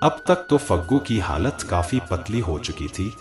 अब तक तो फग्गू की हालत काफी पतली हो चुकी थी।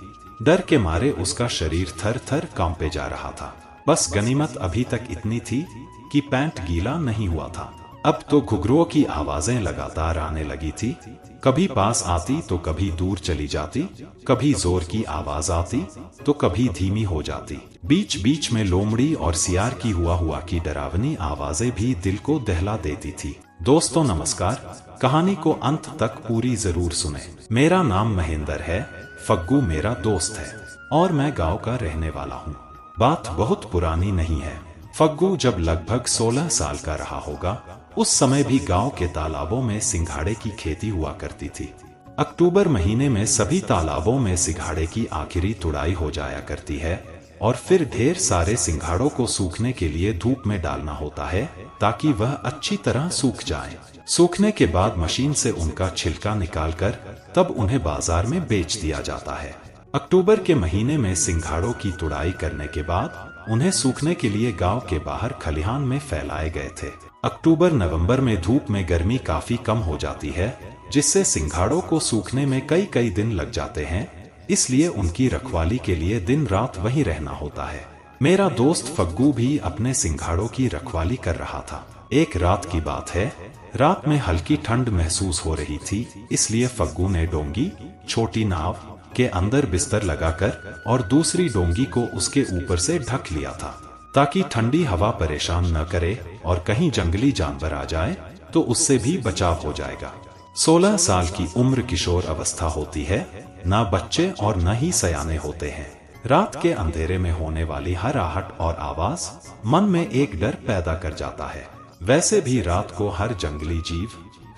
डर के मारे उसका शरीर थर थर कांपे जा रहा था। बस गनीमत अभी तक इतनी थी कि पैंट गीला नहीं हुआ था। अब तो घुघरुओं की आवाजें लगातार आने लगी थी। कभी पास आती तो कभी दूर चली जाती, कभी जोर की आवाज आती तो कभी धीमी हो जाती। बीच बीच में लोमड़ी और सियार की हुआ की डरावनी आवाजें भी दिल को दहला देती थी। दोस्तों नमस्कार, कहानी को अंत तक पूरी जरूर सुने। मेरा नाम महेंद्र है, फग्गू मेरा दोस्त है और मैं गांव का रहने वाला हूँ। बात बहुत पुरानी नहीं है। फग्गू जब लगभग 16 साल का रहा होगा, उस समय भी गांव के तालाबों में सिंघाड़े की खेती हुआ करती थी। अक्टूबर महीने में सभी तालाबों में सिंघाड़े की आखिरी तुड़ाई हो जाया करती है और फिर ढेर सारे सिंघाड़ों को सूखने के लिए धूप में डालना होता है ताकि वह अच्छी तरह सूख जाएं। सूखने के बाद मशीन से उनका छिलका निकालकर तब उन्हें बाजार में बेच दिया जाता है। अक्टूबर के महीने में सिंघाड़ों की तुड़ाई करने के बाद उन्हें सूखने के लिए गांव के बाहर खलिहान में फैलाए गए थे। अक्टूबर नवंबर में धूप में गर्मी काफी कम हो जाती है, जिससे सिंघाड़ों को सूखने में कई दिन लग जाते हैं। इसलिए उनकी रखवाली के लिए दिन रात वहीं रहना होता है। मेरा दोस्त फग्गू भी अपने सिंघाड़ों की रखवाली कर रहा था। एक रात की बात है, रात में हल्की ठंड महसूस हो रही थी, इसलिए फग्गू ने डोंगी, छोटी नाव के अंदर बिस्तर लगाकर और दूसरी डोंगी को उसके ऊपर से ढक लिया था ताकि ठंडी हवा परेशान न करे और कहीं जंगली जानवर आ जाए तो उससे भी बचाव हो जाएगा। 16 साल की उम्र किशोर अवस्था होती है, ना बच्चे और न ही सयाने होते हैं। रात के अंधेरे में होने वाली हर आहट और आवाज मन में एक डर पैदा कर जाता है। वैसे भी रात को हर जंगली जीव,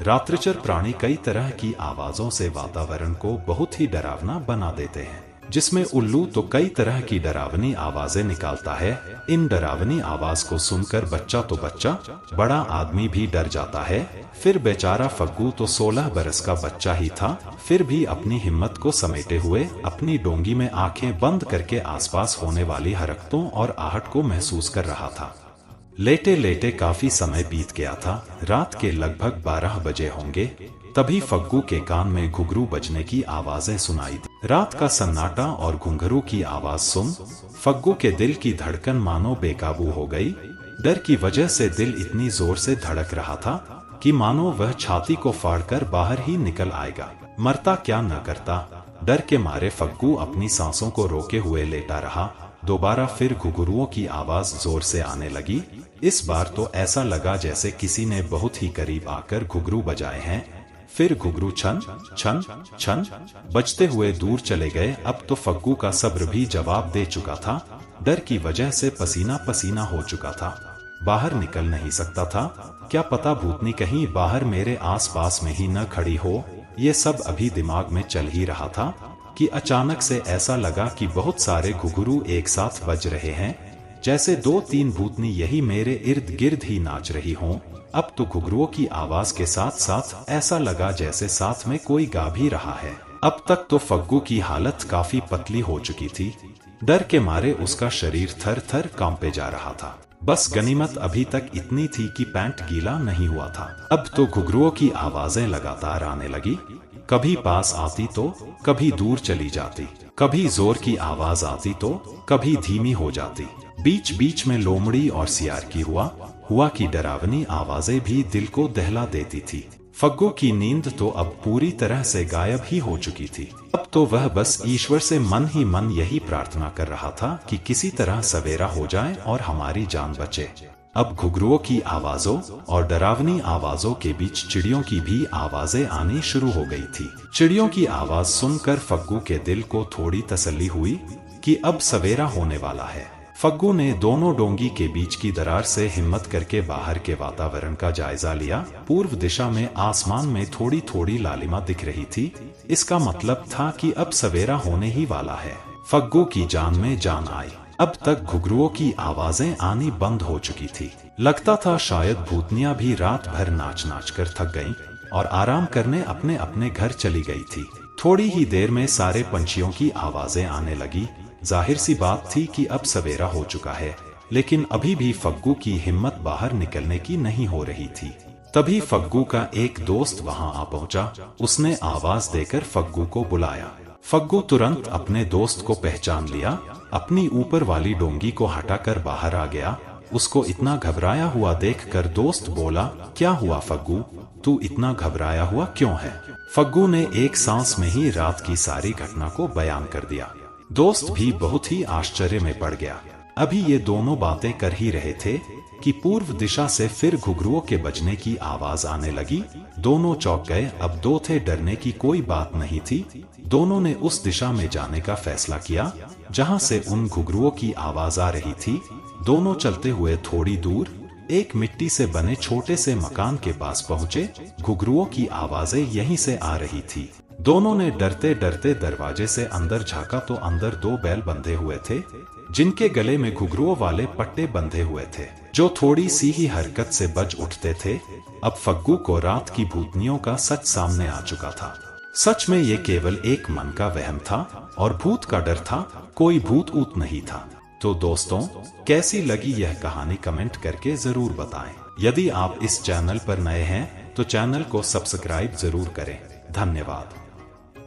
रात्रिचर प्राणी कई तरह की आवाजों से वातावरण को बहुत ही डरावना बना देते हैं, जिसमें उल्लू तो कई तरह की डरावनी आवाजें निकालता है। इन डरावनी आवाज को सुनकर बच्चा तो बच्चा, बड़ा आदमी भी डर जाता है। फिर बेचारा फग्गू तो 16 बरस का बच्चा ही था, फिर भी अपनी हिम्मत को समेटे हुए अपनी डोंगी में आंखें बंद करके आसपास होने वाली हरकतों और आहट को महसूस कर रहा था। लेटे लेटे काफी समय बीत गया था। रात के लगभग 12 बजे होंगे, तभी फग्गू के कान में घुघरू बजने की आवाजें सुनाई दी। रात का सन्नाटा और घुंघरू की आवाज सुन फग्गू के दिल की धड़कन मानो बेकाबू हो गई। डर की वजह से दिल इतनी जोर से धड़क रहा था कि मानो वह छाती को फाड़कर बाहर ही निकल आएगा। मरता क्या न करता। डर के मारे फग्गू अपनी सांसों को रोके हुए लेटा रहा। दोबारा फिर घुघरुओं की आवाज जोर से आने लगी। इस बार तो ऐसा लगा जैसे किसी ने बहुत ही करीब आकर घुघरू बजाए हैं। फिर घुघरू छन छन छन बजते हुए दूर चले गए। अब तो फग्गू का सब्र भी जवाब दे चुका था। डर की वजह से पसीना पसीना हो चुका था, बाहर निकल नहीं सकता था। क्या पता भूतनी कहीं बाहर मेरे आसपास में ही न खड़ी हो। ये सब अभी दिमाग में चल ही रहा था कि अचानक से ऐसा लगा कि बहुत सारे घुघरू एक साथ बज रहे हैं, जैसे 2-3 भूतनी यही मेरे इर्द गिर्द ही नाच रही हों। अब तो घुघरुओं की आवाज के साथ साथ ऐसा लगा जैसे साथ में कोई गा भी रहा है। अब तक तो फग्गू की हालत काफी पतली हो चुकी थी। डर के मारे उसका शरीर थर थर कांपे जा रहा था। बस गनीमत अभी तक इतनी थी कि पैंट गीला नहीं हुआ था। अब तो घुघरुओं की आवाजें लगातार आने लगी। कभी पास आती तो कभी दूर चली जाती, कभी जोर की आवाज आती तो कभी धीमी हो जाती। बीच बीच में लोमड़ी और सियार की हुआ की डरावनी आवाजें भी दिल को दहला देती थी। फग्गू की नींद तो अब पूरी तरह से गायब ही हो चुकी थी। अब तो वह बस ईश्वर से मन ही मन यही प्रार्थना कर रहा था कि किसी तरह सवेरा हो जाए और हमारी जान बचे। अब घुघरुओं की आवाजों और डरावनी आवाजों के बीच चिड़ियों की भी आवाजें आनी शुरू हो गई थी। चिड़ियों की आवाज सुनकर फग्गू के दिल को थोड़ी तसल्ली हुई कि अब सवेरा होने वाला है। फग्गू ने दोनों डोंगी के बीच की दरार से हिम्मत करके बाहर के वातावरण का जायजा लिया। पूर्व दिशा में आसमान में थोड़ी थोड़ी लालिमा दिख रही थी। इसका मतलब था कि अब सवेरा होने ही वाला है। फग्गू की जान में जान आई। अब तक घुघरुओं की आवाजें आनी बंद हो चुकी थी। लगता था शायद भूतनियां भी रात भर नाच नाच कर थक गईं और आराम करने अपने अपने घर चली गई थी। थोड़ी ही देर में सारे पंछियों की आवाजें आने लगी। जाहिर सी बात थी कि अब सवेरा हो चुका है, लेकिन अभी भी फग्गू की हिम्मत बाहर निकलने की नहीं हो रही थी। तभी फग्गू का एक दोस्त वहां आ पहुंचा। उसने आवाज देकर फग्गू को बुलाया। फग्गू तुरंत अपने दोस्त को पहचान लिया, अपनी ऊपर वाली डोंगी को हटाकर बाहर आ गया। उसको इतना घबराया हुआ देखकर दोस्त बोला, क्या हुआ फग्गू, तू इतना घबराया हुआ क्यों है? फग्गू ने एक सांस में ही रात की सारी घटना को बयान कर दिया। दोस्त भी बहुत ही आश्चर्य में पड़ गया। अभी ये दोनों बातें कर ही रहे थे कि पूर्व दिशा से फिर घुघरुओं के बजने की आवाज आने लगी। दोनों चौंक गए। अब दो थे, डरने की कोई बात नहीं थी। दोनों ने उस दिशा में जाने का फैसला किया जहां से उन घुघरुओं की आवाज आ रही थी। दोनों चलते हुए थोड़ी दूर एक मिट्टी से बने छोटे से मकान के पास पहुंचे। घुघरुओं की आवाजें यहीं से आ रही थी। दोनों ने डरते डरते दरवाजे से अंदर झांका तो अंदर दो बैल बंधे हुए थे, जिनके गले में घुघरुओं वाले पट्टे बंधे हुए थे, जो थोड़ी सी ही हरकत से बज उठते थे। अब फग्गू को रात की भूतनियों का सच सामने आ चुका था। सच में ये केवल एक मन का वहम था और भूत का डर था, कोई भूत ऊत नहीं था। तो दोस्तों, कैसी लगी यह कहानी कमेंट करके जरूर बताएं। यदि आप इस चैनल पर नए हैं तो चैनल को सब्सक्राइब जरूर करें। धन्यवाद।